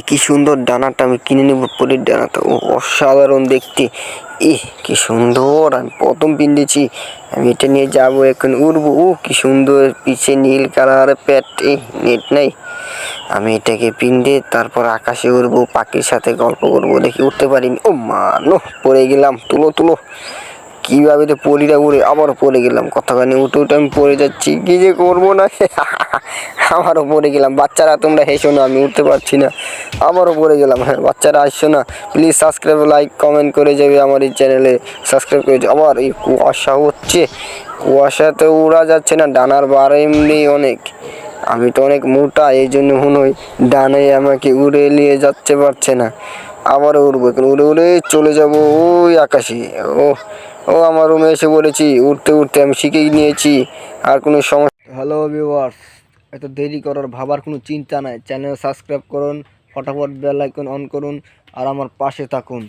কি সুন্দর ডানাটা, আমি কিনে নেব পরীর ডানাটা। ও অসাধারণ দেখতে। কি সুন্দর, আমি প্রথম পিন্ডেছি। আমি এটা নিয়ে যাবো, এখন উড়বো। কি সুন্দর, পিছে নীল কালার প্যাট। নেট নাই। আমি এটাকে পিন্ডে তারপর আকাশে উড়বো, পাখির সাথে গল্প করবো। দেখি উঠতে পারিনি। ও মা নো, পড়ে গেলাম। তুলো তুলো। কিভাবে তো পরীরা উড়ে, আবারও পড়ে গেলাম। কতখানি উঠে উঠে আমি পড়ে যাচ্ছি, কি যে করবো না। আবারও পড়ে গেলাম। বাচ্চারা তোমরা হেসো না, আমি উঠতে পারছি না। আবারও পড়ে গেলাম। হ্যাঁ বাচ্চারা আসছো না, প্লিজ সাবস্ক্রাইব, লাইক, কমেন্ট করে যাবে আমার এই চ্যানেলে। সাবস্ক্রাইব করে যাবে। আবার এই কুয়াশা হচ্ছে, কুয়াশাতে উড়া যাচ্ছে না। ডানার বার এমনি অনেক, আমি তো অনেক মোটা, এই জন্য মনে হয় ডানে আমাকে উড়ে নিয়ে যাচ্ছে পারছে না। আবারও উড়বো, এখন উড়ে উড়ে চলে যাবো ওই আকাশে। ও ও আমার রুমে এসে পড়েছি। উঠতে উঠতে আমি শিখেই নিয়েছি, আর কোনো সমস্যা। হ্যালো ভিউয়ার্স, এত দেরি করার ভাবার কোনো চিন্তা নাই। চ্যানেল সাবস্ক্রাইব করুন, ফটাফট বেল আইকন অন করুন, আর আমার পাশে থাকুন।